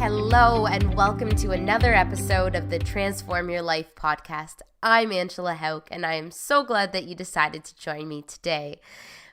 Hello and welcome to another episode of the Transform Your Life podcast. I'm Angela Hauk and I am so glad that you decided to join me today.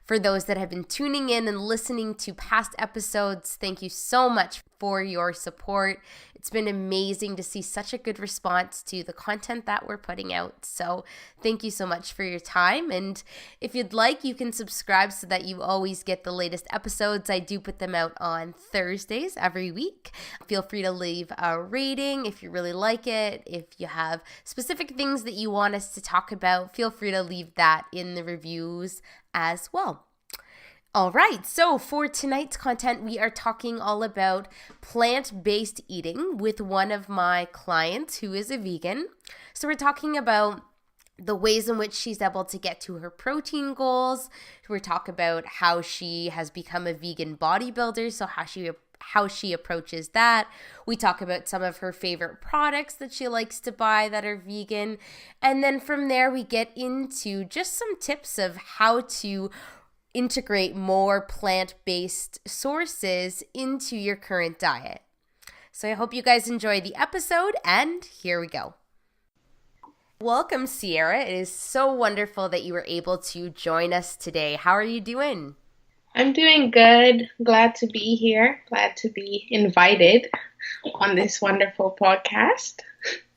For those that have been tuning in and listening to past episodes, thank you so much for your support. It's been amazing to see such a good response to the content that we're putting out. So thank you so much for your time. And if you'd like, you can subscribe so that you always get the latest episodes. I do put them out on Thursdays every week. Feel free to leave a rating if you really like it. If you have specific things that you want us to talk about, feel free to leave that in the reviews as well. All right, so for tonight's content, we are talking all about plant-based eating with one of my clients who is a vegan. So we're talking about the ways in which she's able to get to her protein goals. We're talking about how she has become a vegan bodybuilder, so how she approaches that. We talk about some of her favorite products that she likes to buy that are vegan. And then from there, we get into just some tips of how to integrate more plant-based sources into your current diet. So I hope you guys enjoy the episode, and here we go. Welcome, Sierra. It is so wonderful that you were able to join us today. How are you doing? I'm doing good. Glad to be here. Glad to be invited on this wonderful podcast.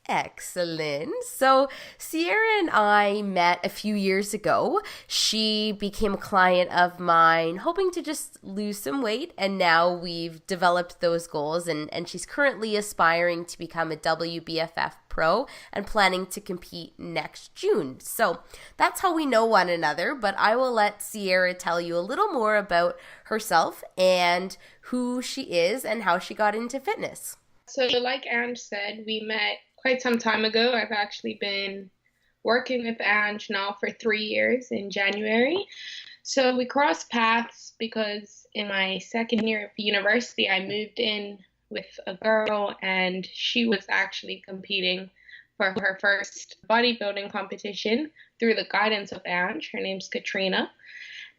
Excellent. So Sierra and I met a few years ago. She became a client of mine, hoping to just lose some weight, and now we've developed those goals, and she's currently aspiring to become a WBFF pro and planning to compete next June. So that's how we know one another, but I will let Sierra tell you a little more about herself and who she is and how she got into fitness. So like Ange said, we met quite some time ago. I've actually been working with Ange now for 3 years in January. So we crossed paths because in my second year of university, I moved in with a girl and she was actually competing for her first bodybuilding competition through the guidance of Ange. Her name's Katrina.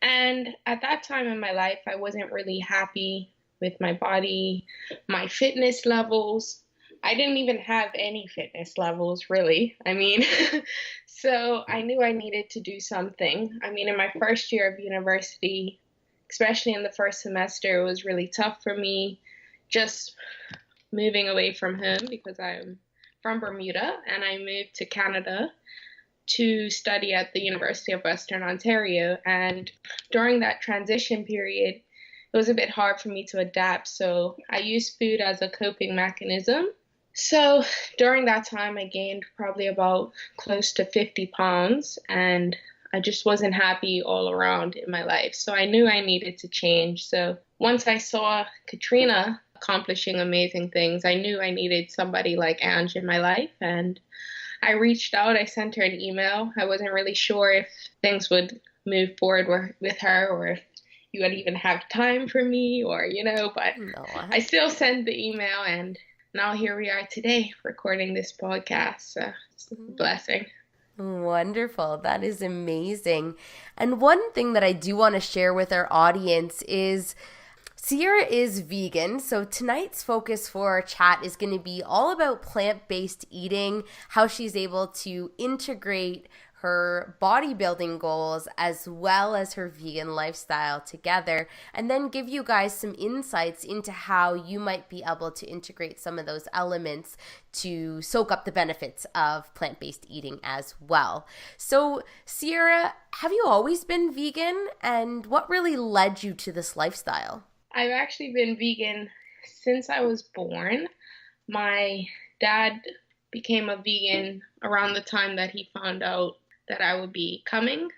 And at that time in my life, I wasn't really happy with my body, my fitness levels. I didn't even have any fitness levels, really. So I knew I needed to do something. In my first year of university, especially in the first semester, it was really tough for me just moving away from home because I'm from Bermuda and I moved to Canada to study at the University of Western Ontario. And during that transition period, it was a bit hard for me to adapt. So I used food as a coping mechanism. So during that time, I gained probably about close to 50 pounds, and I just wasn't happy all around in my life. So I knew I needed to change. So once I saw Katrina accomplishing amazing things, I knew I needed somebody like Ange in my life. And I reached out, I sent her an email. I wasn't really sure if things would move forward with her or if you would even have time for me but no. I still sent the email, and now here we are today recording this podcast. So it's a blessing. Wonderful. That is amazing. And one thing that I do want to share with our audience is Sierra is vegan, so tonight's focus for our chat is going to be all about plant-based eating, how she's able to integrate her bodybuilding goals as well as her vegan lifestyle together, and then give you guys some insights into how you might be able to integrate some of those elements to soak up the benefits of plant-based eating as well. So, Sierra, have you always been vegan, and what really led you to this lifestyle? I've actually been vegan since I was born. My dad became a vegan around the time that he found out that I would be coming.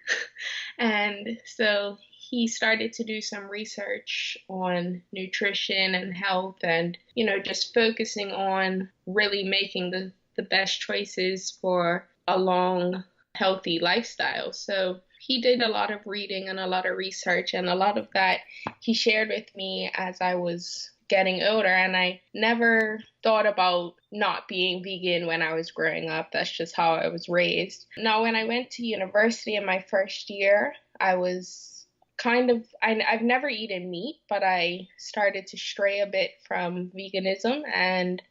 And so he started to do some research on nutrition and health and, just focusing on really making the best choices for a long, healthy lifestyle. So he did a lot of reading and a lot of research, and a lot of that he shared with me as I was getting older, and I never thought about not being vegan when I was growing up. That's just how I was raised. Now, when I went to university in my first year, I was I've never eaten meat, but I started to stray a bit from veganism, and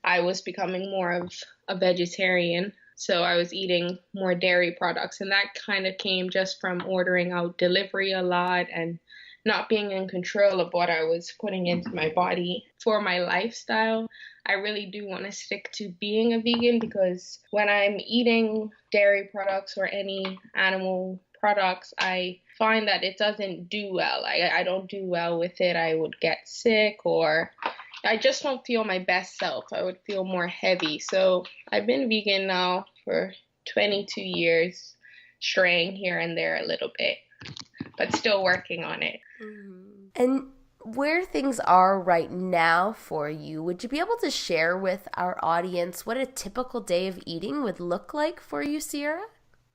I was becoming more of a vegetarian. So I was eating more dairy products, and that kind of came just from ordering out delivery a lot and not being in control of what I was putting into my body. For my lifestyle, I really do want to stick to being a vegan, because when I'm eating dairy products or any animal products, I find that it doesn't do well. I don't do well with it. I would get sick, or I just don't feel my best self. I would feel more heavy. So I've been vegan now for 22 years, straying here and there a little bit, but still working on it. And where things are right now for you, would you be able to share with our audience what a typical day of eating would look like for you, Sierra?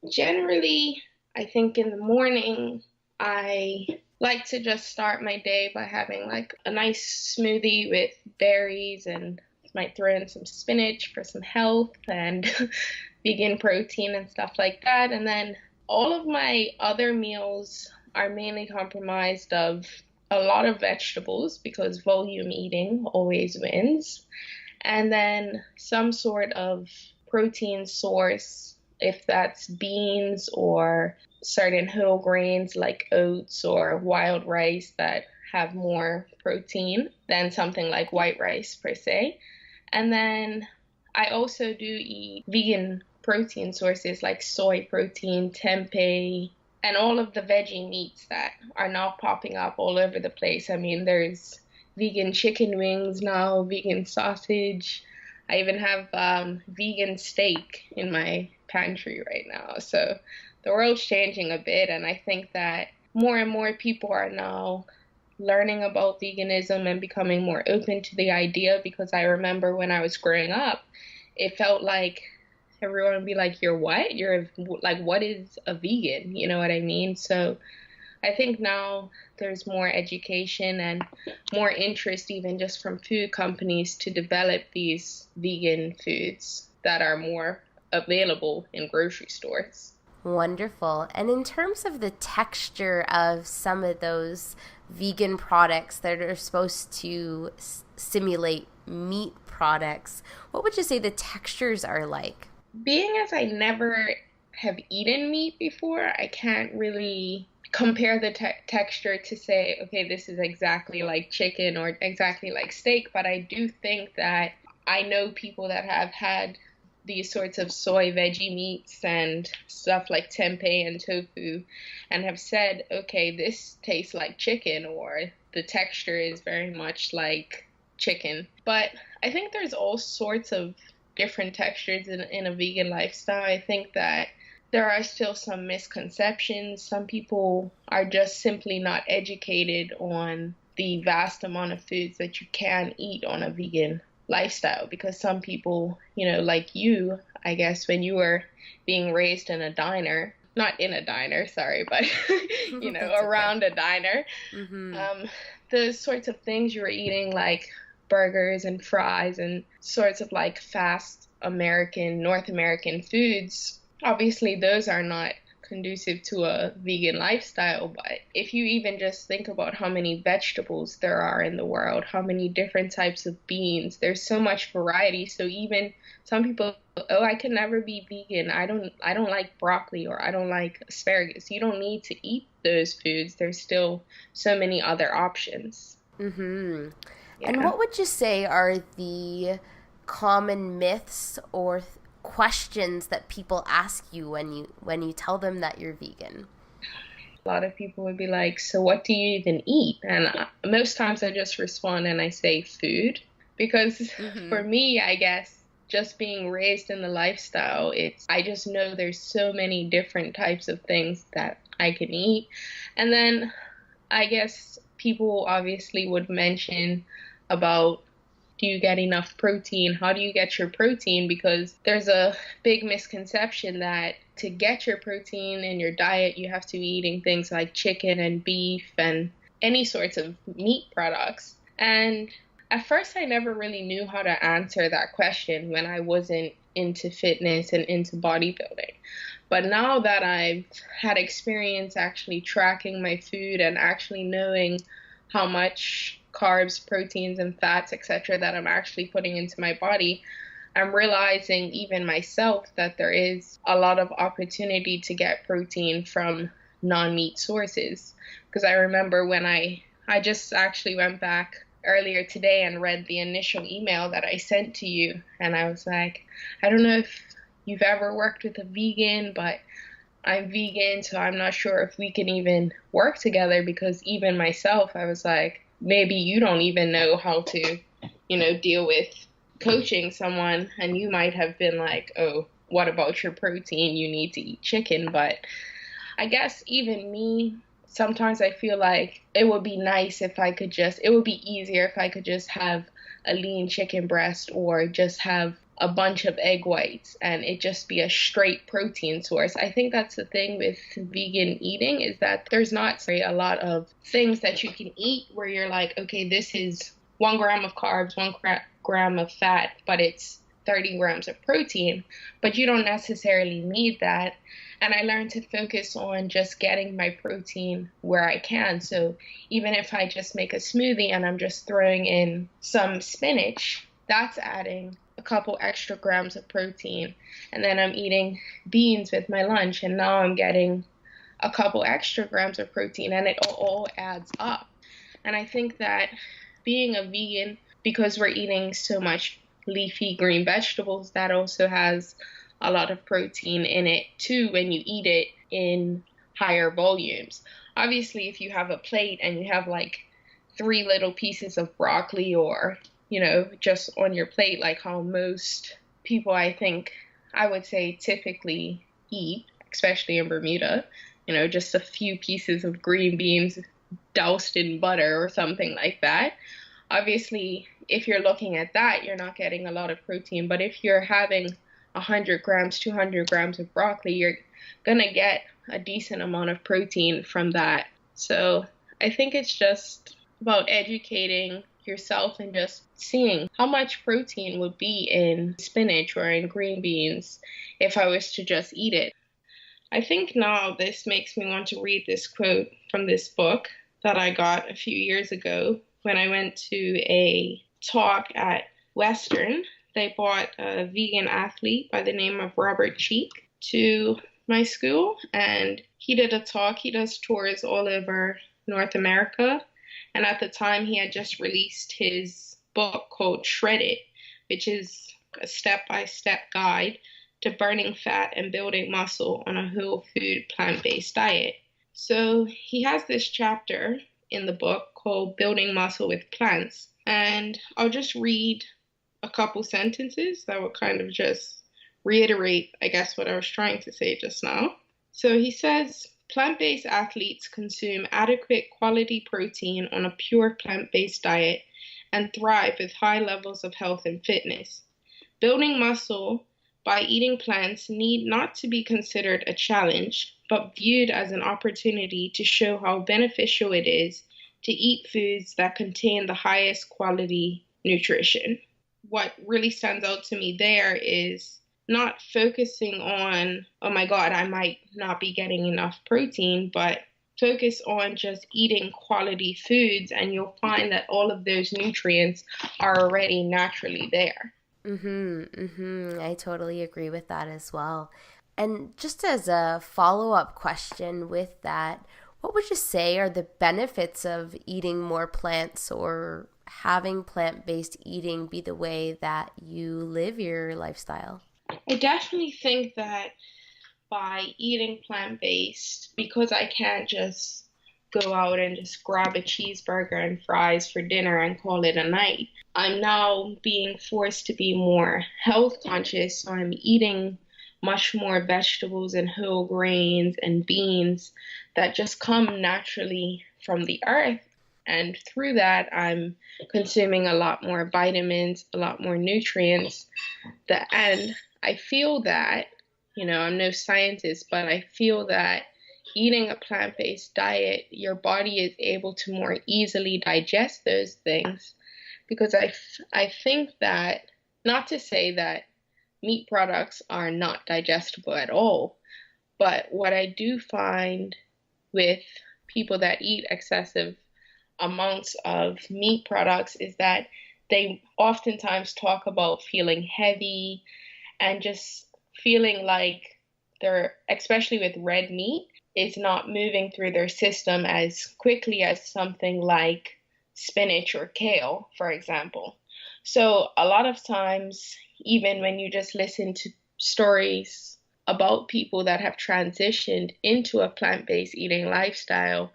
Generally, I think in the morning, I like to just start my day by having like a nice smoothie with berries, and might throw in some spinach for some health and vegan protein and stuff like that. And then all of my other meals are mainly comprised of a lot of vegetables, because volume eating always wins. And then some sort of protein source, if that's beans or certain whole grains like oats or wild rice that have more protein than something like white rice per se. And then I also do eat vegan protein sources like soy protein, tempeh, and all of the veggie meats that are now popping up all over the place. I mean, there's vegan chicken wings now, vegan sausage. I even have vegan steak in my pantry right now. So the world's changing a bit, and I think that more and more people are now learning about veganism and becoming more open to the idea, because I remember when I was growing up, it felt like everyone would be like, "You're what? You're like, what is a vegan?" You know what I mean? So I think now there's more education and more interest, even just from food companies, to develop these vegan foods that are more available in grocery stores. Wonderful. And in terms of the texture of some of those vegan products that are supposed to simulate meat products, what would you say the textures are like? Being as I never have eaten meat before, I can't really compare the texture to say, okay, this is exactly like chicken or exactly like steak, but I do think that I know people that have had these sorts of soy veggie meats and stuff like tempeh and tofu, and have said, okay, this tastes like chicken, or the texture is very much like chicken. But I think there's all sorts of different textures in a vegan lifestyle. I think that there are still some misconceptions. Some people are just simply not educated on the vast amount of foods that you can eat on a vegan lifestyle, because some people, like you, I guess, when you were being raised in a diner, not in a diner, sorry, but, around a diner, those sorts of things you were eating, like burgers and fries and sorts of like fast North American foods, obviously those are not conducive to a vegan lifestyle. But if you even just think about how many vegetables there are in the world, how many different types of beans, there's so much variety. So even some people, oh, I can never be vegan, I don't like broccoli, or I don't like asparagus. You don't need to eat those foods. There's still so many other options. Yeah. And what would you say are the common myths or questions that people ask you when you tell them that you're vegan? A lot of people would be like, so what do you even eat? And most times I just respond and I say food, because for me, I guess, just being raised in the lifestyle, I just know there's so many different types of things that I can eat. And then I guess people obviously would mention about, do you get enough protein? How do you get your protein? Because there's a big misconception that to get your protein in your diet, you have to be eating things like chicken and beef and any sorts of meat products. And at first, I never really knew how to answer that question when I wasn't into fitness and into bodybuilding. But now that I've had experience actually tracking my food and actually knowing how much carbs, proteins, and fats, etc., that I'm actually putting into my body, I'm realizing even myself that there is a lot of opportunity to get protein from non-meat sources. Because I remember when I just actually went back earlier today and read the initial email that I sent to you, and I was like, I don't know if you've ever worked with a vegan, but I'm vegan, so I'm not sure if we can even work together, because even myself, I was like, maybe you don't even know how to, deal with coaching someone, and you might have been like, oh, what about your protein? You need to eat chicken. But I guess even me, sometimes I feel like it would be nice if I could it would be easier if I could just have a lean chicken breast or just have a bunch of egg whites and it just be a straight protein source. I think that's the thing with vegan eating, is that there's not a lot of things that you can eat where you're like, okay, this is 1 gram of carbs, 1 gram of fat, but it's 30 grams of protein, but you don't necessarily need that. And I learned to focus on just getting my protein where I can. So even if I just make a smoothie and I'm just throwing in some spinach, that's adding a couple extra grams of protein. And then I'm eating beans with my lunch, and now I'm getting a couple extra grams of protein, and it all adds up. And I think that being a vegan, because we're eating so much leafy green vegetables, that also has a lot of protein in it too when you eat it in higher volumes. Obviously, if you have a plate and you have like 3 little pieces of broccoli, or just on your plate, like how most people, I think, I would say typically eat, especially in Bermuda, just a few pieces of green beans doused in butter or something like that. Obviously, if you're looking at that, you're not getting a lot of protein. But if you're having 100 grams, 200 grams of broccoli, you're going to get a decent amount of protein from that. So I think it's just about educating yourself and just seeing how much protein would be in spinach or in green beans if I was to just eat it. I think now this makes me want to read this quote from this book that I got a few years ago when I went to a talk at Western. They brought a vegan athlete by the name of Robert Cheek to my school, and he did a talk. He does tours all over North America, and at the time he had just released his book called Shred It, which is a step-by-step guide to burning fat and building muscle on a whole food plant-based diet. So he has this chapter in the book called Building Muscle with Plants, and I'll just read a couple sentences that will kind of just reiterate, I guess, what I was trying to say just now. So he says, plant-based athletes consume adequate quality protein on a pure plant-based diet and thrive with high levels of health and fitness. Building muscle by eating plants need not to be considered a challenge, but viewed as an opportunity to show how beneficial it is to eat foods that contain the highest quality nutrition. What really stands out to me there is not focusing on, oh my God, I might not be getting enough protein, but focus on just eating quality foods, and you'll find that all of those nutrients are already naturally there. I totally agree with that as well. And just as a follow-up question with that, what would you say are the benefits of eating more plants or having plant-based eating be the way that you live your lifestyle? I definitely think that by eating plant-based, because I can't just go out and just grab a cheeseburger and fries for dinner and call it a night, I'm now being forced to be more health conscious. So I'm eating much more vegetables and whole grains and beans that just come naturally from the earth. And through that, I'm consuming a lot more vitamins, a lot more nutrients. And I feel that, I'm no scientist, but I feel that eating a plant-based diet, your body is able to more easily digest those things. Because I think that, not to say that meat products are not digestible at all, But what I do find with people that eat excessive amounts of meat products is that they oftentimes talk about feeling heavy and just feeling like they're, especially with red meat, is not moving through their system as quickly as something like spinach or kale, for example. So a lot of times, even when you just listen to stories about people that have transitioned into a plant-based eating lifestyle,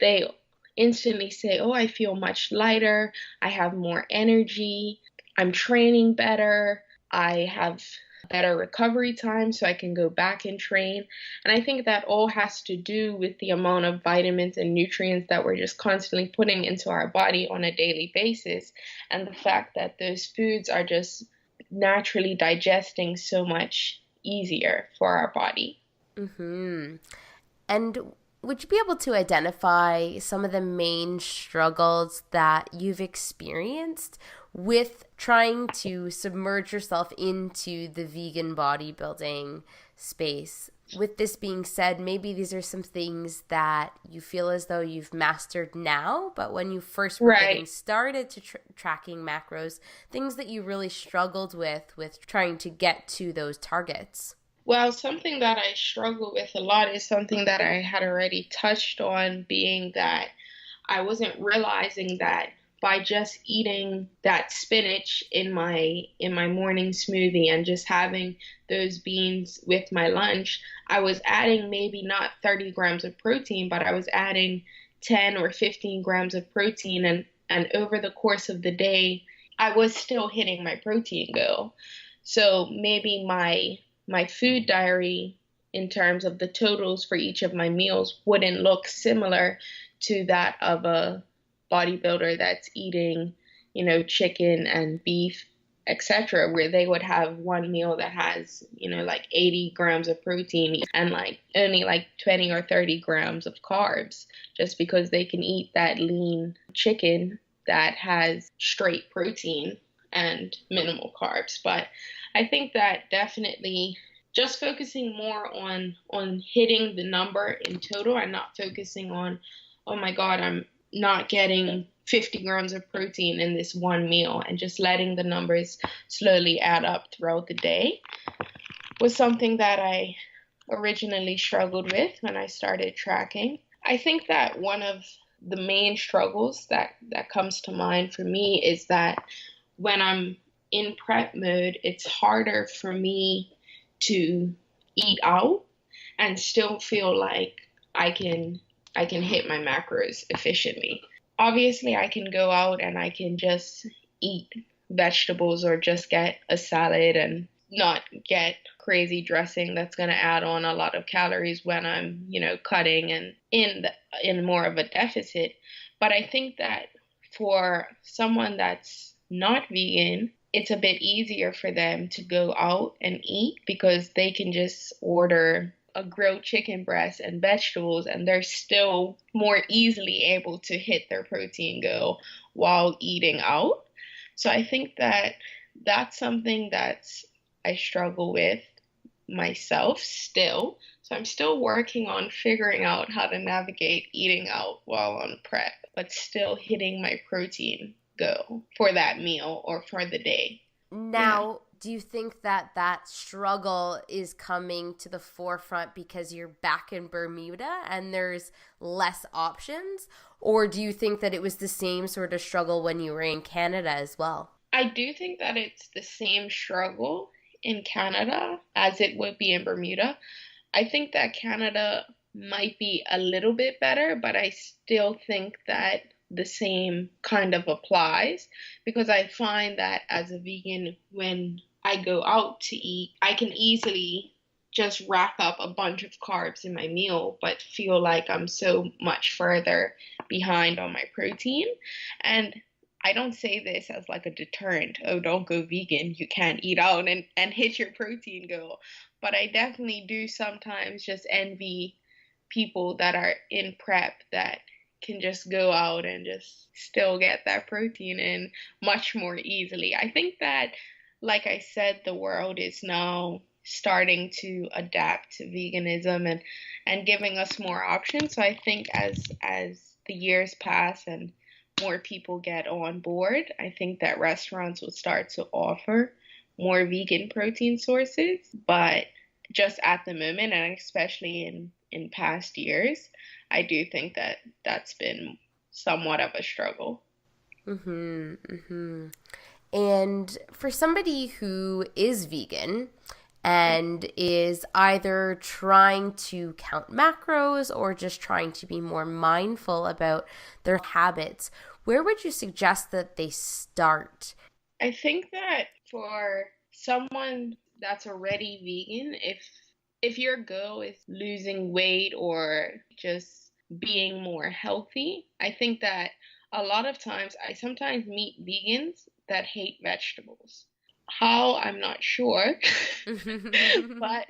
they instantly say, "Oh, I feel much lighter, I have more energy, I'm training better, I have better recovery time so I can go back and train." And I think that all has to do with the amount of vitamins and nutrients that we're just constantly putting into our body on a daily basis, and the fact that those foods are just naturally digesting so much easier for our body. Mm-hmm. And would you be able to identify some of the main struggles that you've experienced with trying to submerge yourself into the vegan bodybuilding space? With this being said, maybe these are some things that you feel as though you've mastered now, but when you first were getting started to tracking macros, things that you really struggled with trying to get to those targets. Well, something that I struggle with a lot is something that I had already touched on, being that I wasn't realizing that by just eating that spinach in my morning smoothie and just having those beans with my lunch, I was adding maybe not 30 grams of protein, but I was adding 10 or 15 grams of protein, and over the course of the day, I was still hitting my protein goal. So maybe my food diary in terms of the totals for each of my meals wouldn't look similar to that of a bodybuilder that's eating, chicken and beef, etc., where they would have one meal that has, like 80 grams of protein and like only like 20 or 30 grams of carbs, just because they can eat that lean chicken that has straight protein and minimal carbs. But I think that definitely just focusing more on hitting the number in total and not focusing on, oh my God, I'm not getting 50 grams of protein in this one meal, and just letting the numbers slowly add up throughout the day was something that I originally struggled with when I started tracking. I think that one of the main struggles that comes to mind for me is that when I'm in prep mode, it's harder for me to eat out and still feel like I can hit my macros efficiently. Obviously, I can go out and I can just eat vegetables or just get a salad and not get crazy dressing that's going to add on a lot of calories when I'm, cutting and in more of a deficit. But I think that for someone that's not vegan, it's a bit easier for them to go out and eat because they can just order a grilled chicken breast and vegetables, and they're still more easily able to hit their protein goal while eating out. So I think that that's something that's I struggle with myself still. So I'm still working on figuring out how to navigate eating out while on prep, but still hitting my protein goal for that meal or for the day. Now, do you think that that struggle is coming to the forefront because you're back in Bermuda and there's less options? Or do you think that it was the same sort of struggle when you were in Canada as well? I do think that it's the same struggle in Canada as it would be in Bermuda. I think that Canada might be a little bit better, but I still think that the same kind of applies, because I find that as a vegan, when I go out to eat, I can easily just rack up a bunch of carbs in my meal, but feel like I'm so much further behind on my protein. And I don't say this as like a deterrent. Oh, don't go vegan. You can't eat out and hit your protein goal. But I definitely do sometimes just envy people that are in prep that can just go out and just still get that protein in much more easily. I think that, like I said, the world is now starting to adapt to veganism and giving us more options. So I think as the years pass and more people get on board, I think that restaurants will start to offer more vegan protein sources. But just at the moment, and especially in past years, I do think that that's been somewhat of a struggle. Mm-hmm, mm-hmm. And for somebody who is vegan and is either trying to count macros or just trying to be more mindful about their habits, where would you suggest that they start? I think that for someone that's already vegan, if your goal is losing weight or just being more healthy, I think that a lot of times I sometimes meet vegans that hate vegetables. How, I'm not sure, but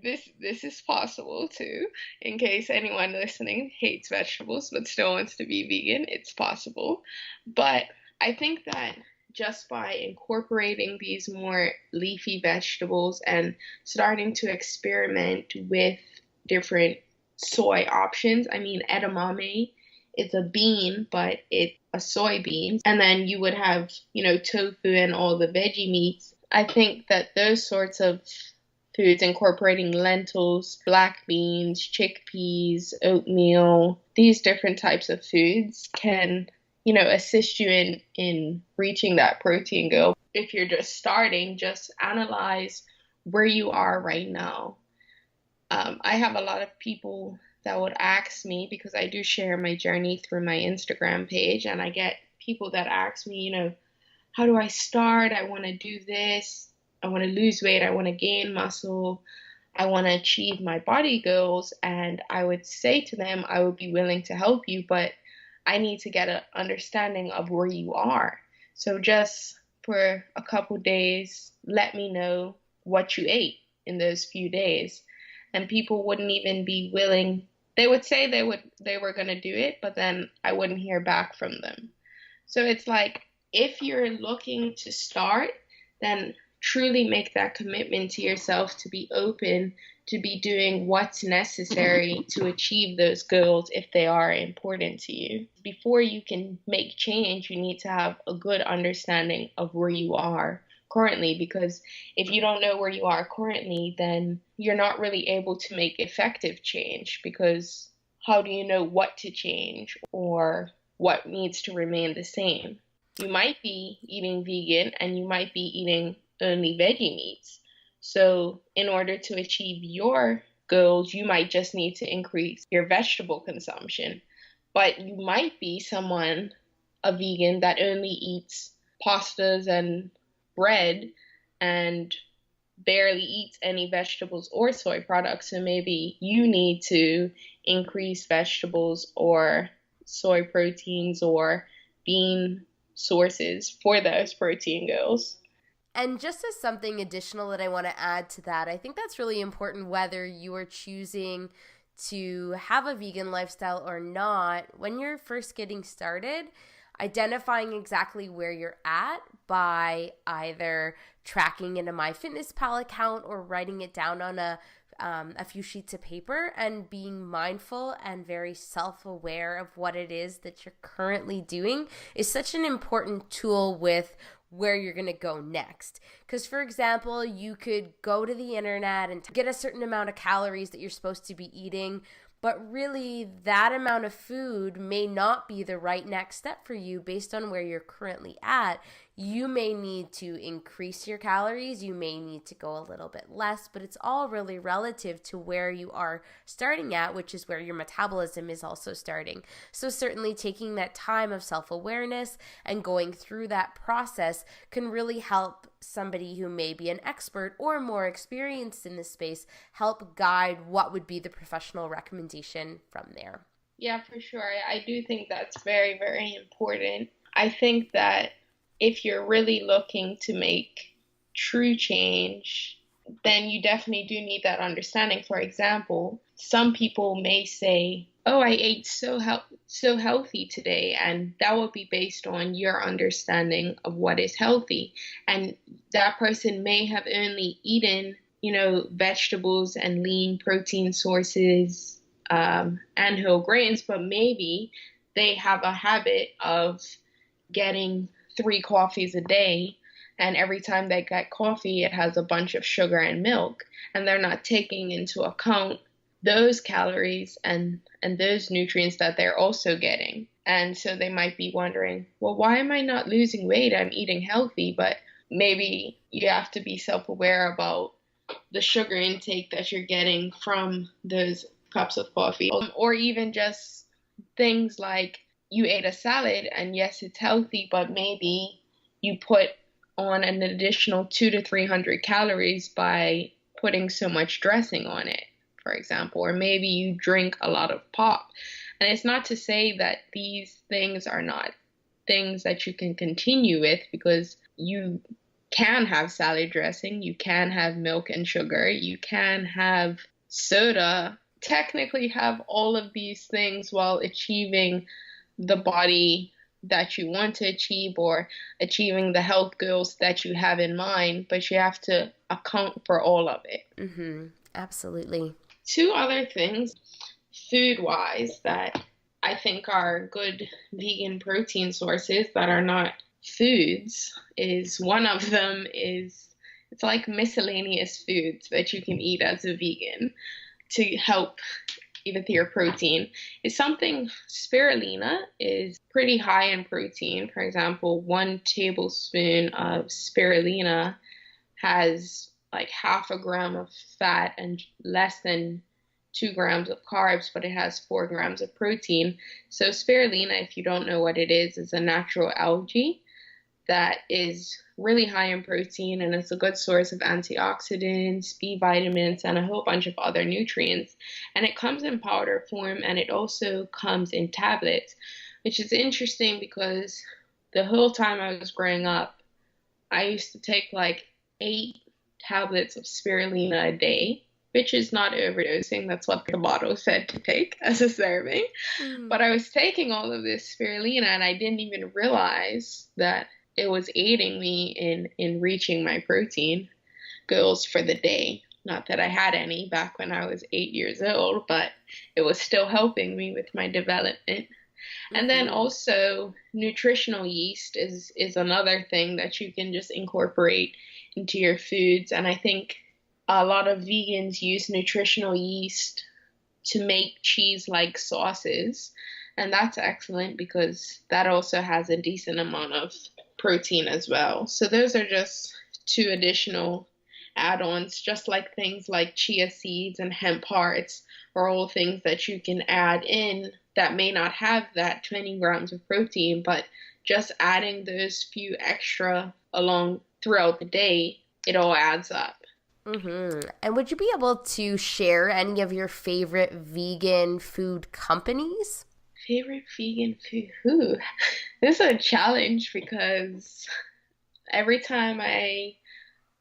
this is possible too. In case anyone listening hates vegetables but still wants to be vegan, it's possible. But I think that just by incorporating these more leafy vegetables and starting to experiment with different soy options. I mean, edamame is a bean, but it's a soybean. And then you would have, tofu and all the veggie meats. I think that those sorts of foods, incorporating lentils, black beans, chickpeas, oatmeal, these different types of foods can assist you in reaching that protein goal. If you're just starting, just analyze where you are right now. I have a lot of people that would ask me, because I do share my journey through my Instagram page, and I get people that ask me, how do I start? I want to do this. I want to lose weight. I want to gain muscle. I want to achieve my body goals. And I would say to them, I would be willing to help you, but I need to get an understanding of where you are. So just for a couple days, let me know what you ate in those few days. And people wouldn't even be willing. They would say they were going to do it, but then I wouldn't hear back from them. So it's like, if you're looking to start, then truly make that commitment to yourself to be open, to be doing what's necessary to achieve those goals if they are important to you. Before you can make change, you need to have a good understanding of where you are currently, because if you don't know where you are currently, then you're not really able to make effective change, because how do you know what to change or what needs to remain the same? You might be eating vegan and you might be eating only veggie meats. So in order to achieve your goals, you might just need to increase your vegetable consumption. But you might be a vegan that only eats pastas and bread and barely eats any vegetables or soy products. So maybe you need to increase vegetables or soy proteins or bean sources for those protein goals. And just as something additional that I want to add to that, I think that's really important whether you are choosing to have a vegan lifestyle or not. When you're first getting started, identifying exactly where you're at by either tracking in a MyFitnessPal account or writing it down on a few sheets of paper, and being mindful and very self-aware of what it is that you're currently doing is such an important tool with where you're going to go next. Because, for example, you could go to the internet and get a certain amount of calories that you're supposed to be eating, but really that amount of food may not be the right next step for you based on where you're currently at. You may need to increase your calories, you may need to go a little bit less, but it's all really relative to where you are starting at, which is where your metabolism is also starting. So certainly taking that time of self-awareness and going through that process can really help somebody who may be an expert or more experienced in this space help guide what would be the professional recommendation from there. Yeah, for sure. I do think that's very, very important. I think that if you're really looking to make true change, then you definitely do need that understanding. For example, some people may say, oh, I ate so healthy today, and that would be based on your understanding of what is healthy. And that person may have only eaten vegetables and lean protein sources, and whole grains, but maybe they have a habit of getting 3 coffees a day, and every time they get coffee, it has a bunch of sugar and milk, and they're not taking into account those calories and those nutrients that they're also getting. And so they might be wondering, well, why am I not losing weight? I'm eating healthy, but maybe you have to be self-aware about the sugar intake that you're getting from those cups of coffee. Or even just things like you ate a salad and yes, it's healthy, but maybe you put on an additional 200 to 300 calories by putting so much dressing on it, for example. Or maybe you drink a lot of pop. And it's not to say that these things are not things that you can continue with, because you can have salad dressing, you can have milk and sugar, you can have soda, technically have all of these things while achieving the body that you want to achieve or achieving the health goals that you have in mind, but you have to account for all of it. Mm-hmm. Absolutely. 2 other things, food-wise, that I think are good vegan protein sources that are not foods is, one of them is, it's like miscellaneous foods that you can eat as a vegan to help with your protein. Is something, spirulina is pretty high in protein. For example, 1 tablespoon of spirulina has like half a gram of fat and less than 2 grams of carbs, but it has 4 grams of protein. So spirulina, if you don't know what it is a natural algae that is really high in protein, and it's a good source of antioxidants, B vitamins, and a whole bunch of other nutrients. And it comes in powder form, and it also comes in tablets, which is interesting because the whole time I was growing up, I used to take like 8 tablets of spirulina a day, which is not overdosing. That's what the bottle said to take as a serving. But I was taking all of this spirulina, and I didn't even realize that it was aiding me in reaching my protein goals for the day. Not that I had any back when I was 8 years old, but it was still helping me with my development. And then also nutritional yeast is another thing that you can just incorporate into your foods. And I think a lot of vegans use nutritional yeast to make cheese-like sauces. And that's excellent because that also has a decent amount of protein as well. So those are just 2 additional add-ons, just like things like chia seeds and hemp hearts are all things that you can add in that may not have that 20 grams of protein, but just adding those few extra along throughout the day, it all adds up. And would you be able to share any of your favorite vegan food companies? Favorite vegan food? Ooh, this is a challenge because every time I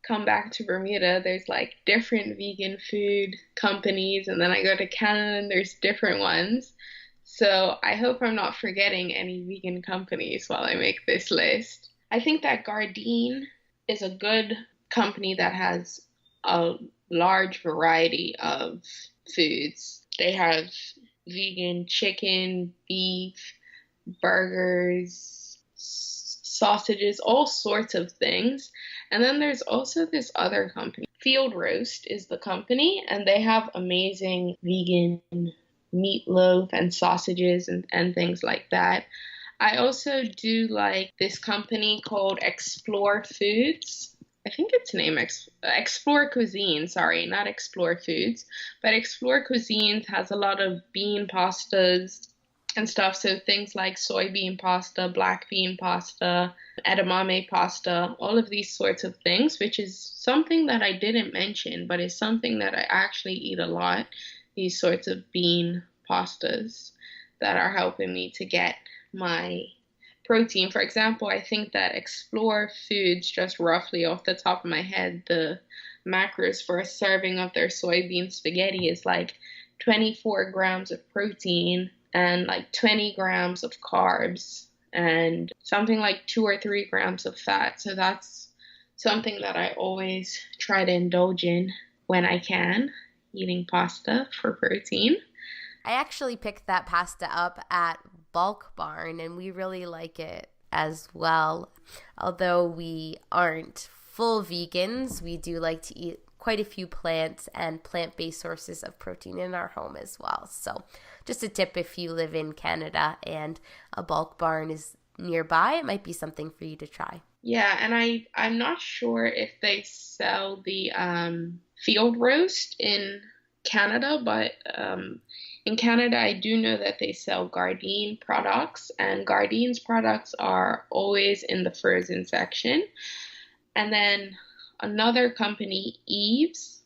come back to Bermuda, there's like different vegan food companies, and then I go to Canada and there's different ones. So I hope I'm not forgetting any vegan companies while I make this list. I think that Gardein is a good company that has a large variety of foods. They have vegan chicken, beef, burgers, sausages, all sorts of things. And then there's also this other company. Field Roast is the company, and they have amazing vegan meatloaf and sausages and things like that. I also do like this company called Explore Foods. I think it's named Explore Cuisine, sorry, not Explore Foods, but Explore Cuisine has a lot of bean pastas and stuff, so things like soybean pasta, black bean pasta, edamame pasta, all of these sorts of things, which is something that I didn't mention, but is something that I actually eat a lot, these sorts of bean pastas that are helping me to get my protein. For example, I think that Explore Foods, just roughly off the top of my head, the macros for a serving of their soybean spaghetti is like 24 grams of protein and like 20 grams of carbs and something like 2 or 3 grams of fat. So that's something that I always try to indulge in when I can, eating pasta for protein. I actually picked that pasta up at Bulk Barn, and we really like it as well. Although we aren't full vegans, we do like to eat quite a few plants and plant-based sources of protein in our home as well. So just a tip, if you live in Canada and a Bulk Barn is nearby, it might be something for you to try. Yeah, and I'm not sure if they sell the field roast in Canada, but in Canada, I do know that they sell Gardein products, and Gardein's products are always in the frozen section. And then another company, Eve's.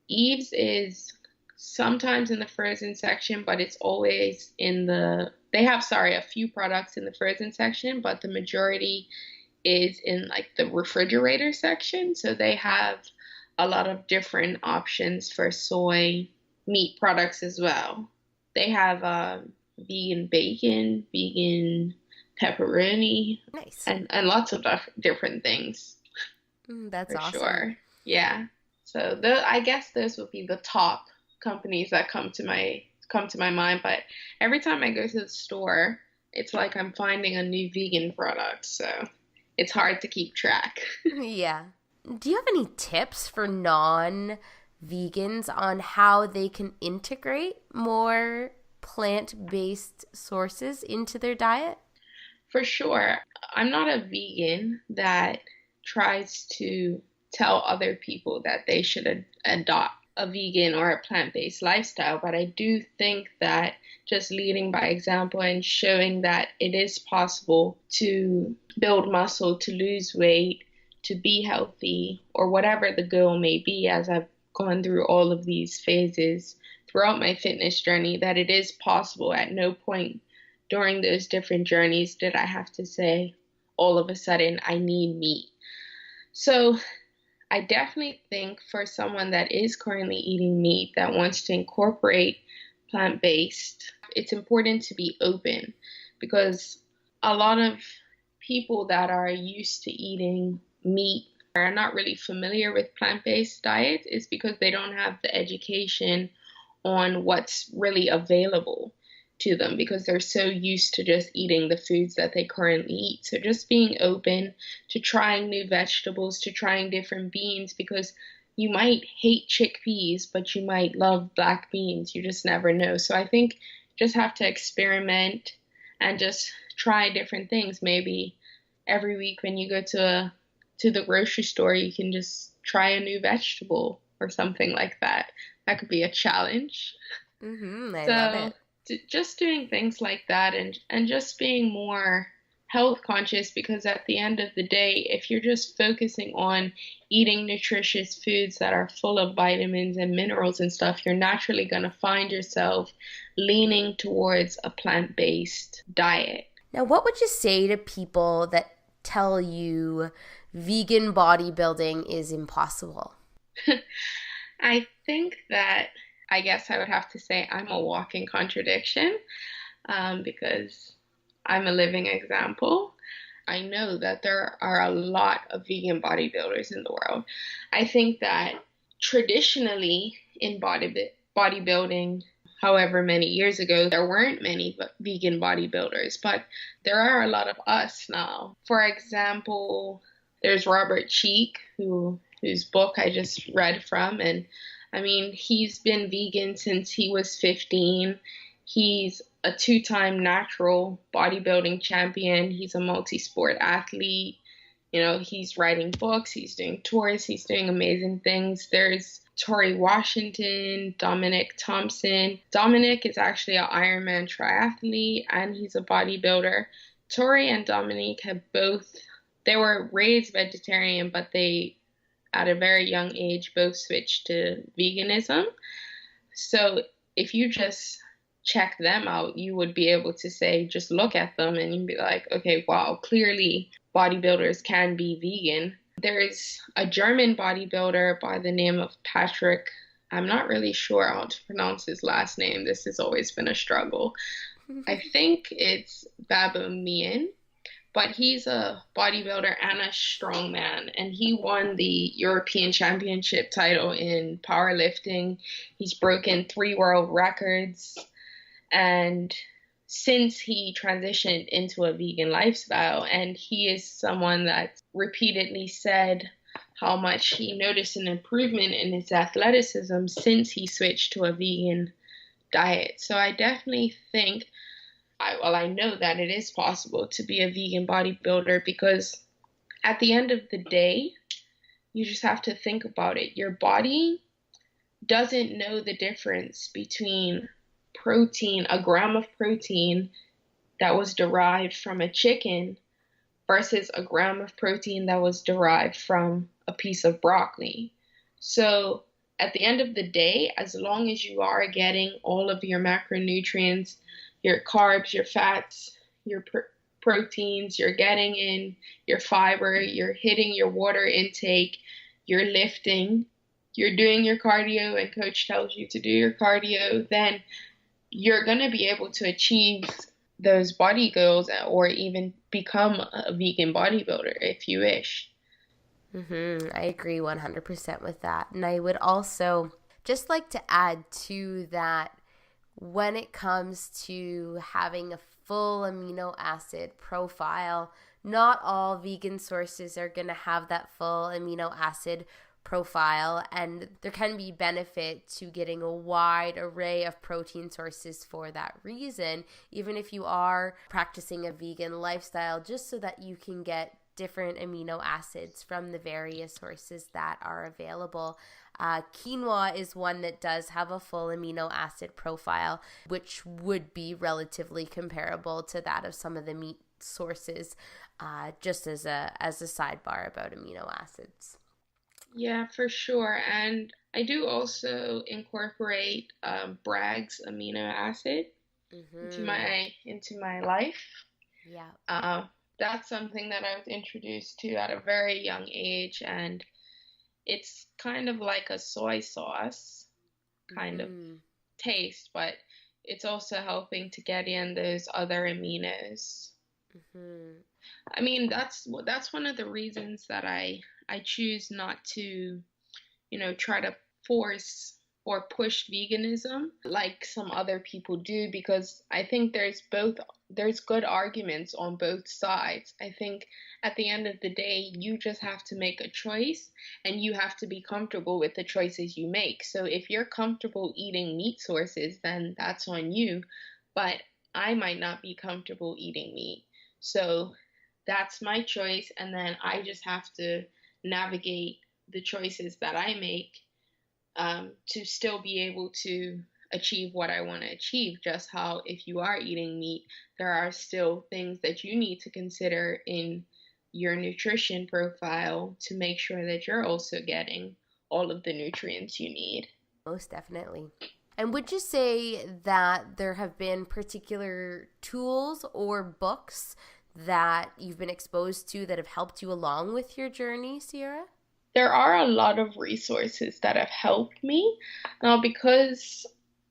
Eve's is sometimes in the frozen section, but it's always in they have, a few products in the frozen section, but the majority is in like the refrigerator section. So they have a lot of different options for soy meat products as well. They have vegan bacon, vegan pepperoni, nice, and lots of different things. That's for awesome. Sure. Yeah. So I guess those would be the top companies that come to my mind. But every time I go to the store, it's like I'm finding a new vegan product. So it's hard to keep track. Yeah. Do you have any tips for non-vegans on how they can integrate more plant-based sources into their diet? For sure. I'm not a vegan that tries to tell other people that they should adopt a vegan or a plant-based lifestyle, but I do think that just leading by example and showing that it is possible to build muscle, to lose weight, to be healthy, or whatever the goal may be, as I've gone through all of these phases throughout my fitness journey, that it is possible. At no point during those different journeys did I have to say, all of a sudden, I need meat. So I definitely think for someone that is currently eating meat that wants to incorporate plant-based, it's important to be open, because a lot of people that are used to eating meat are not really familiar with plant-based diets is because they don't have the education on what's really available to them, because they're so used to just eating the foods that they currently eat. So just being open to trying new vegetables, to trying different beans, because you might hate chickpeas, but you might love black beans. You just never know. So I think just have to experiment and just try different things. Maybe every week when you go to the grocery store, you can just try a new vegetable or something like that. That could be a challenge. I love it. Just doing things like that, and just being more health conscious, because at the end of the day, if you're just focusing on eating nutritious foods that are full of vitamins and minerals and stuff, you're naturally going to find yourself leaning towards a plant-based diet. Now, what would you say to people that tell you vegan bodybuilding is impossible? I think that I guess I would have to say I'm a walking contradiction, because I'm a living example. I know that there are a lot of vegan bodybuilders in the world. I think that traditionally in bodybuilding, however many years ago, there weren't many vegan bodybuilders, but there are a lot of us now. For example, there's Robert Cheek, whose book I just read from, and I mean, he's been vegan since he was 15. He's a 2-time natural bodybuilding champion. He's a multi-sport athlete. You know, he's writing books, he's doing tours, he's doing amazing things. There's Tori Washington, Dominic Thompson. Dominic is actually an Ironman triathlete, and he's a bodybuilder. Tori and Dominic they were raised vegetarian, but they, at a very young age, both switched to veganism. So if you just check them out, you would be able to say, just look at them and you'd be like, okay, wow, clearly bodybuilders can be vegan. There is a German bodybuilder by the name of Patrick. I'm not really sure how to pronounce his last name. This has always been a struggle. I think it's Baboumian. but he's a bodybuilder and a strongman, and he won the European Championship title in powerlifting. He's broken 3 world records, and since he transitioned into a vegan lifestyle, and he is someone that repeatedly said how much he noticed an improvement in his athleticism since he switched to a vegan diet. So I definitely think, I know that it is possible to be a vegan bodybuilder, because at the end of the day, you just have to think about it. Your body doesn't know the difference between protein, a gram of protein that was derived from a chicken versus a gram of protein that was derived from a piece of broccoli. So at the end of the day, as long as you are getting all of your macronutrients, your carbs, your fats, your proteins, you're getting in your fiber, you're hitting your water intake, you're lifting, you're doing your cardio, and coach tells you to do your cardio, then you're going to be able to achieve those body goals, or even become a vegan bodybuilder if you wish. I agree 100% with that. And I would also just like to add to that, when it comes to having a full amino acid profile, not all vegan sources are going to have that full amino acid profile, and there can be benefit to getting a wide array of protein sources for that reason, even if you are practicing a vegan lifestyle, just so that you can get different amino acids from the various sources that are available. Quinoa is one that does have a full amino acid profile, which would be relatively comparable to that of some of the meat sources, just as a sidebar about amino acids. Yeah, for sure. And I do also incorporate Bragg's amino acid into my life. Yeah. That's something that I was introduced to at a very young age, and it's kind of like a soy sauce kind of taste, but it's also helping to get in those other aminos. I mean, that's one of the reasons that I choose not to, try to force or push veganism like some other people do, because I think there's good arguments on both sides. I think at the end of the day, you just have to make a choice, and you have to be comfortable with the choices you make. So if you're comfortable eating meat sources, then that's on you, but I might not be comfortable eating meat. So that's my choice, and then I just have to navigate the choices that I make to still be able to achieve what I want to achieve. Just how if you are eating meat, there are still things that you need to consider in your nutrition profile to make sure that you're also getting all of the nutrients you need. Most definitely. And would you say that there have been particular tools or books that you've been exposed to that have helped you along with your journey, Sierra? There are a lot of resources that have helped me. Now, because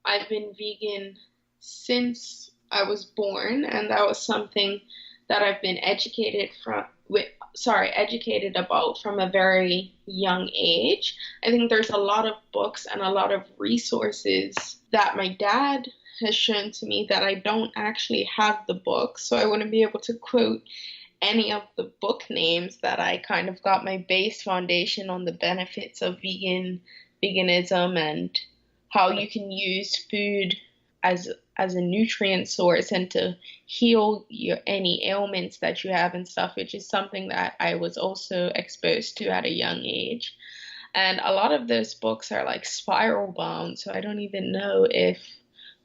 I've been vegan since I was born, and that was something that I've been educated about from a very young age. I think there's a lot of books and a lot of resources that my dad has shown to me that I don't actually have the book, so I wouldn't be able to quote any of the book names that I kind of got my base foundation on the benefits of veganism and how you can use food as a nutrient source and to heal any ailments that you have and stuff, which is something that I was also exposed to at a young age. And a lot of those books are like spiral bound, so I don't even know if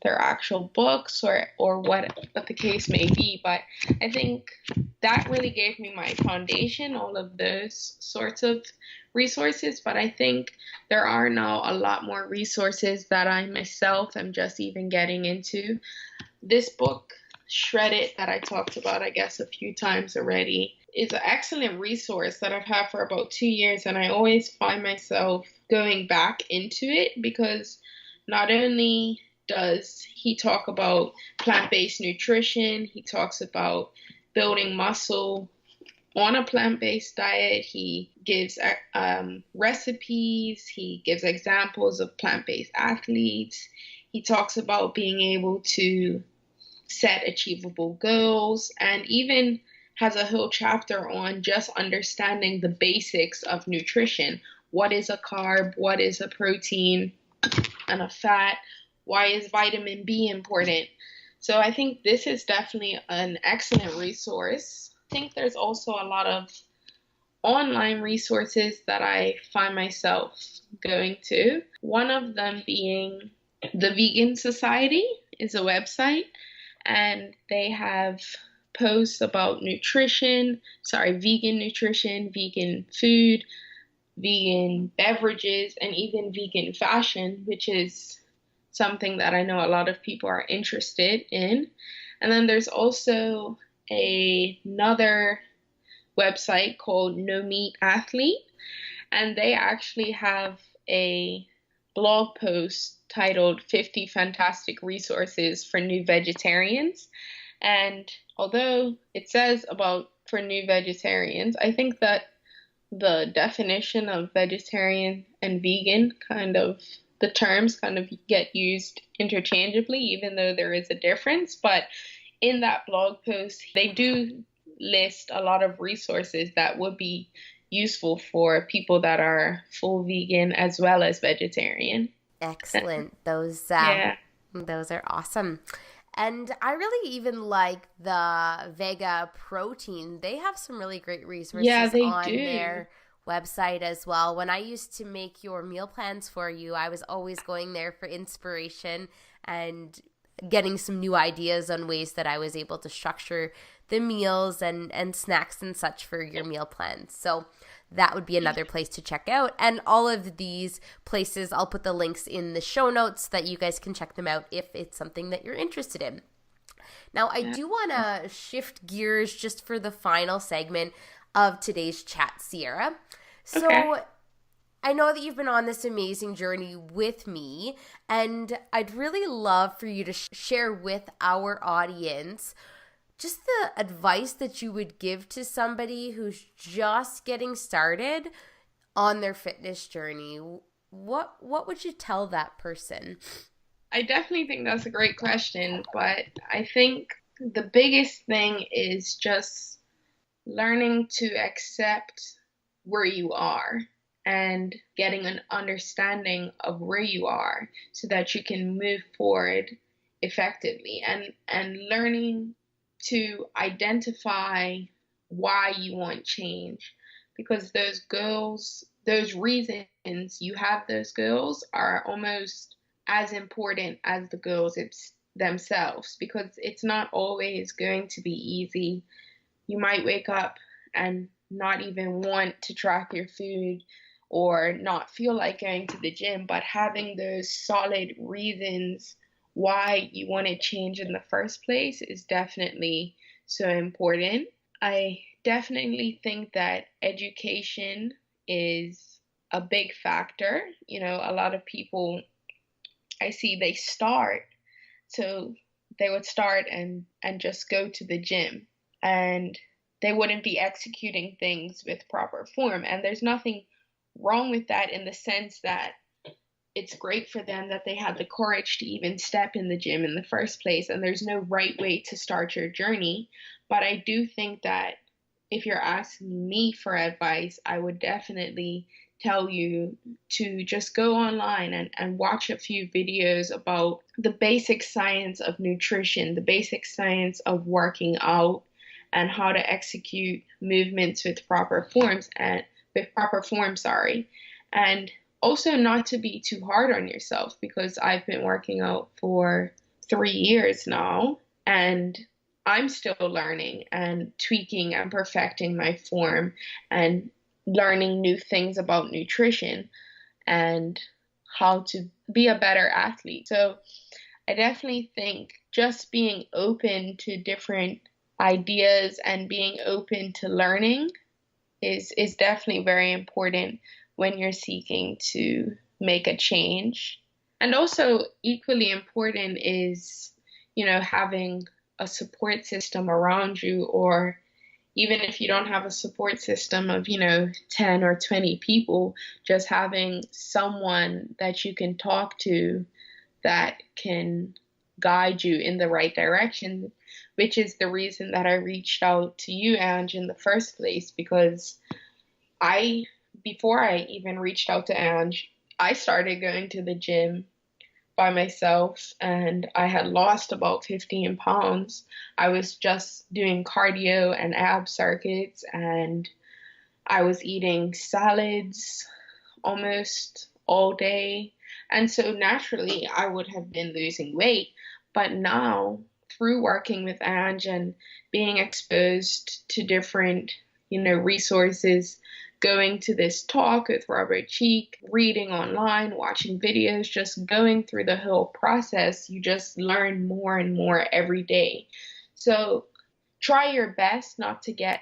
they're actual books or what the case may be, but I think that really gave me my foundation, all of those sorts of resources. But I think there are now a lot more resources that I myself am just even getting into. This book, Shred It, that I talked about, I guess, a few times already, is an excellent resource that I've had for about 2 years, and I always find myself going back into it, because not only does he talk about plant-based nutrition, he talks about building muscle on a plant-based diet. He gives recipes. He gives examples of plant-based athletes. He talks about being able to set achievable goals, and even has a whole chapter on just understanding the basics of nutrition. What is a carb? What is a protein and a fat? Why is vitamin B important? So I think this is definitely an excellent resource. I think there's also a lot of online resources that I find myself going to. One of them being the Vegan Society is a website, and they have posts about vegan nutrition, vegan food, vegan beverages, and even vegan fashion, which is something that I know a lot of people are interested in. And then there's also another website called No Meat Athlete, and they actually have a blog post titled 50 Fantastic Resources for New Vegetarians. And although it says about for new vegetarians, I think that the definition of vegetarian and vegan the terms kind of get used interchangeably, even though there is a difference. But in that blog post, they do list a lot of resources that would be useful for people that are full vegan as well as vegetarian. Excellent. Those are awesome. And I really even like the Vega protein. They have some really great resources on their website as well. When I used to make your meal plans for you, I was always going there for inspiration and getting some new ideas on ways that I was able to structure the meals and snacks and such for your meal plans. So that would be another place to check out. And all of these places, I'll put the links in the show notes so that you guys can check them out if it's something that you're interested in. Now, I do want to shift gears just for the final segment of today's chat, Sierra. So I know that you've been on this amazing journey with me, and I'd really love for you to share with our audience just the advice that you would give to somebody who's just getting started on their fitness journey. What would you tell that person? I definitely think that's a great question, but I think the biggest thing is just learning to accept where you are and getting an understanding of where you are so that you can move forward effectively, and learning to identify why you want change, because those goals, those reasons you have those goals are almost as important as the goals themselves, because it's not always going to be easy. You might wake up and not even want to track your food or not feel like going to the gym, but having those solid reasons why you want to change in the first place is definitely so important. I definitely think that education is a big factor. You know, a lot of people I see they would start and just go to the gym, and they wouldn't be executing things with proper form. And there's nothing wrong with that, in the sense that it's great for them that they had the courage to even step in the gym in the first place, and there's no right way to start your journey. But I do think that if you're asking me for advice, I would definitely tell you to just go online and watch a few videos about the basic science of nutrition, the basic science of working out, and how to execute movements with proper forms, and also not to be too hard on yourself, because I've been working out for 3 years now, and I'm still learning and tweaking and perfecting my form and learning new things about nutrition and how to be a better athlete. So I definitely think just being open to different ideas and being open to learning is definitely very important when you're seeking to make a change. And also equally important is, having a support system around you, or even if you don't have a support system of, 10 or 20 people, just having someone that you can talk to that can guide you in the right direction, which is the reason that I reached out to you, Ange, in the first place, because before I even reached out to Ange, I started going to the gym by myself and I had lost about 15 pounds. I was just doing cardio and ab circuits and I was eating salads almost all day. And so naturally I would have been losing weight. But now through working with Ange and being exposed to different, resources, going to this talk with Robert Cheek, reading online, watching videos, just going through the whole process, you just learn more and more every day. So try your best not to get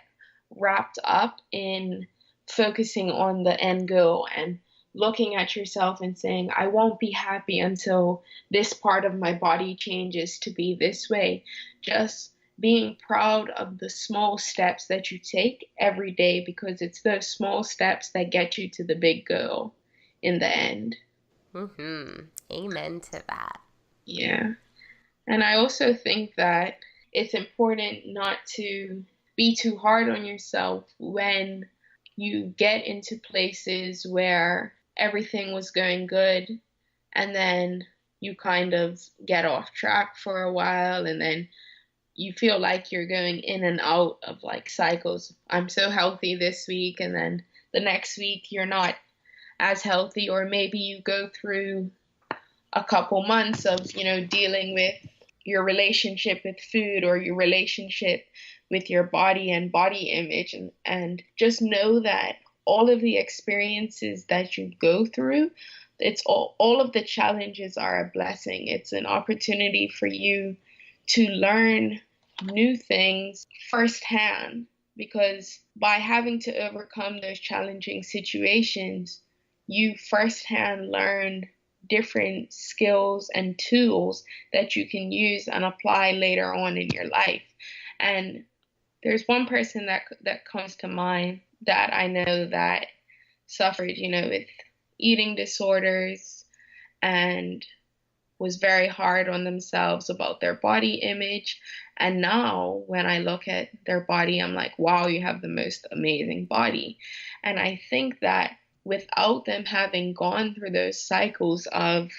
wrapped up in focusing on the end goal and looking at yourself and saying, I won't be happy until this part of my body changes to be this way. Just being proud of the small steps that you take every day, because it's those small steps that get you to the big goal in the end. Amen to that. Yeah. And I also think that it's important not to be too hard on yourself when you get into places where everything was going good and then you kind of get off track for a while and then you feel like you're going in and out of like cycles. I'm so healthy this week, and then the next week you're not as healthy, or maybe you go through a couple months of, dealing with your relationship with food or your relationship with your body and body image. And just know that all of the experiences that you go through, it's all of the challenges are a blessing. It's an opportunity for you to learn new things firsthand, because by having to overcome those challenging situations, you firsthand learn different skills and tools that you can use and apply later on in your life. And there's one person that comes to mind that I know that suffered, with eating disorders and was very hard on themselves about their body image. And now when I look at their body, I'm like, wow, you have the most amazing body. And I think that without them having gone through those cycles of,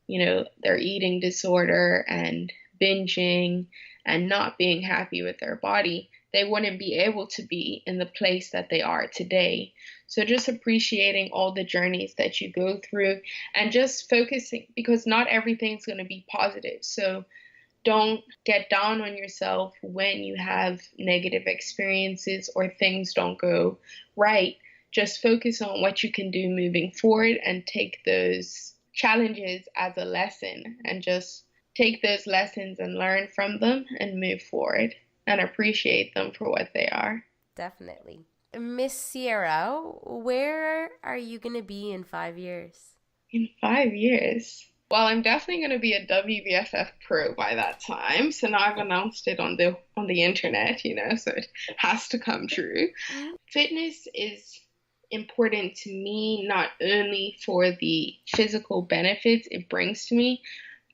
their eating disorder and binging and not being happy with their body, they wouldn't be able to be in the place that they are today. So just appreciating all the journeys that you go through and just focusing, because not everything's going to be positive. So don't get down on yourself when you have negative experiences or things don't go right. Just focus on what you can do moving forward and take those challenges as a lesson, and just take those lessons and learn from them and move forward and appreciate them for what they are. Definitely. Miss Sierra, where are you going to be in 5 years? In 5 years? Well, I'm definitely going to be a WBFF pro by that time. So now I've announced it on the internet, so it has to come true. Mm-hmm. Fitness is important to me, not only for the physical benefits it brings to me,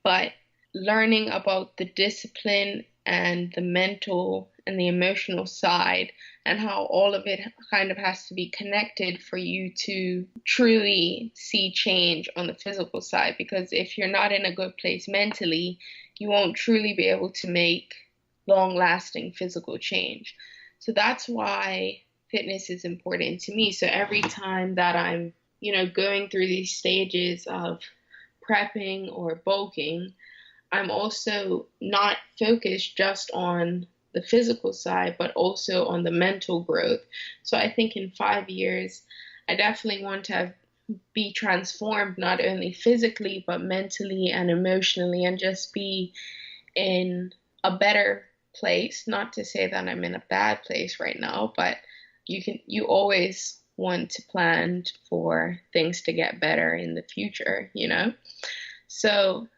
but learning about the discipline and the mental and the emotional side, and how all of it kind of has to be connected for you to truly see change on the physical side. Because if you're not in a good place mentally, you won't truly be able to make long-lasting physical change. So that's why fitness is important to me. So every time that I'm, going through these stages of prepping or bulking, I'm also not focused just on the physical side, but also on the mental growth. So I think in 5 years, I definitely want to be transformed, not only physically, but mentally and emotionally, and just be in a better place. Not to say that I'm in a bad place right now, but you always want to plan for things to get better in the future, So,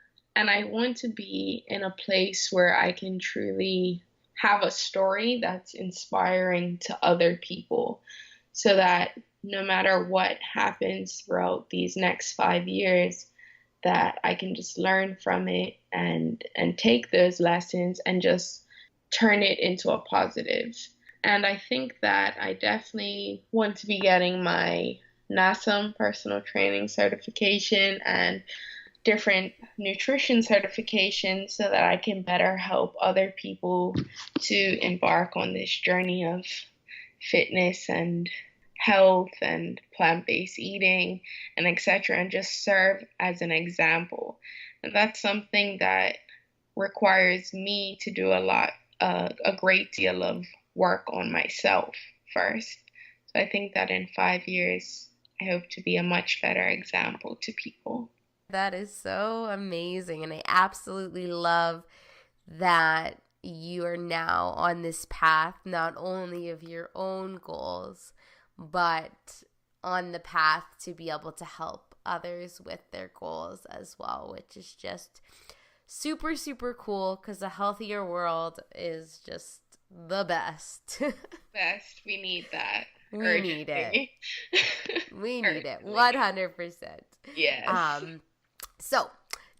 And I want to be in a place where I can truly have a story that's inspiring to other people so that no matter what happens throughout these next 5 years, that I can just learn from it and take those lessons and just turn it into a positive. And I think that I definitely want to be getting my NASM personal training certification and different nutrition certifications so that I can better help other people to embark on this journey of fitness and health and plant-based eating and etc. and just serve as an example. And that's something that requires me to do a great deal of work on myself first. So I think that in 5 years, I hope to be a much better example to people. That is so amazing. And I absolutely love that you are now on this path, not only of your own goals, but on the path to be able to help others with their goals as well, which is just super, super cool because a healthier world is just the best. Best. We need that. We need it. We need it. 100%. Yes. So,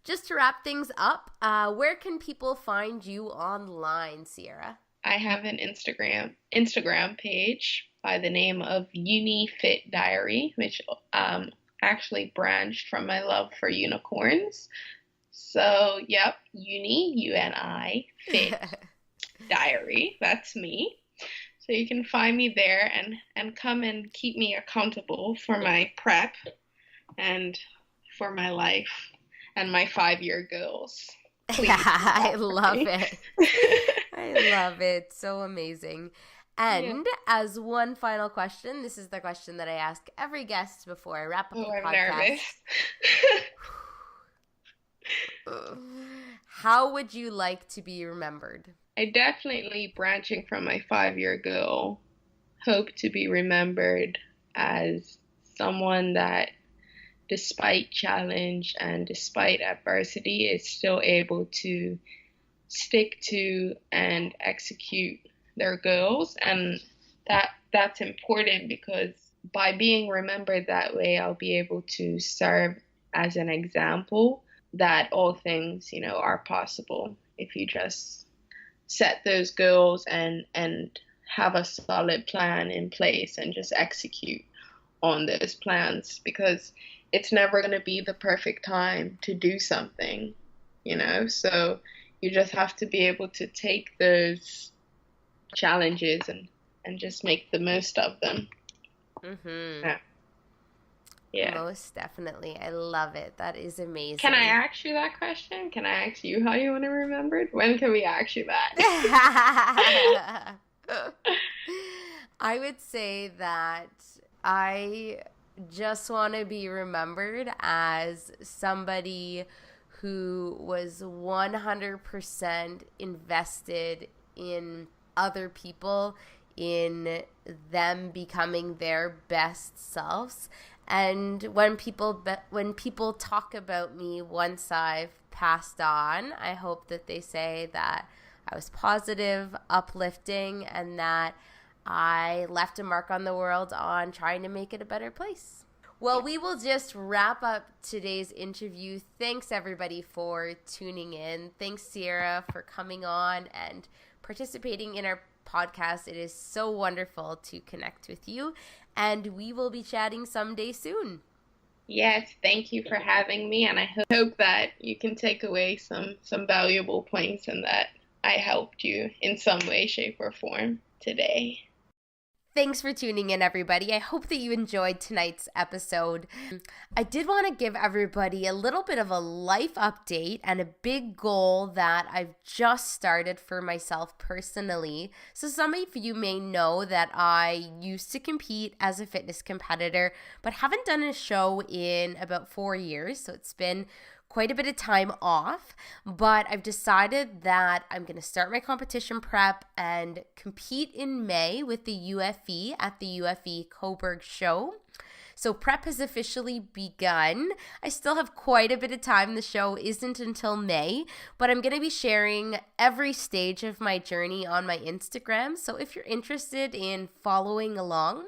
just to wrap things up, where can people find you online, Sierra? I have an Instagram page by the name of UniFit Diary, which actually branched from my love for unicorns. So, yep, UNI Fit Diary. That's me. So you can find me there and come and keep me accountable for my prep and for my life and my 5-year goals. Please. I love it. I love it. So amazing. And as one final question, this is the question that I ask every guest before I wrap up the podcast. I'm nervous. How would you like to be remembered? I definitely, branching from my 5-year goal, hope to be remembered as someone that, despite challenge and despite adversity, is still able to stick to and execute their goals. And that's important because by being remembered that way, I'll be able to serve as an example that all things, are possible if you just set those goals and have a solid plan in place and just execute on those plans, because it's never going to be the perfect time to do something, so you just have to be able to take those challenges and just make the most of them. Yeah. Most definitely. I love it. That is amazing. Can I ask you that question? Can I ask you how you want to be remembered? When can we ask you that? I would say that I just want to be remembered as somebody who was 100% invested in other people, in them becoming their best selves. And when people talk about me once I've passed on, I hope that they say that I was positive, uplifting, and that I left a mark on the world on trying to make it a better place. Well, we will just wrap up today's interview. Thanks, everybody, for tuning in. Thanks, Sierra, for coming on and participating in our podcast. It is so wonderful to connect with you, and we will be chatting someday soon. Yes, thank you for having me, and I hope that you can take away some valuable points and that I helped you in some way, shape, or form today. Thanks for tuning in, everybody. I hope that you enjoyed tonight's episode. I did want to give everybody a little bit of a life update and a big goal that I've just started for myself personally. So some of you may know that I used to compete as a fitness competitor, but haven't done a show in about 4 years. So it's been quite a bit of time off, but I've decided that I'm going to start my competition prep and compete in May with the UFE at the UFE Coburg show. So prep has officially begun. I still have quite a bit of time. The show isn't until May, but I'm going to be sharing every stage of my journey on my Instagram. So if you're interested in following along,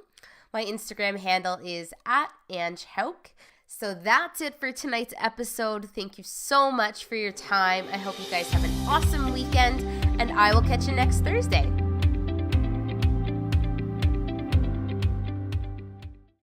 my Instagram handle is @AngeHauk. So that's it for tonight's episode. Thank you so much for your time. I hope you guys have an awesome weekend, and I will catch you next Thursday.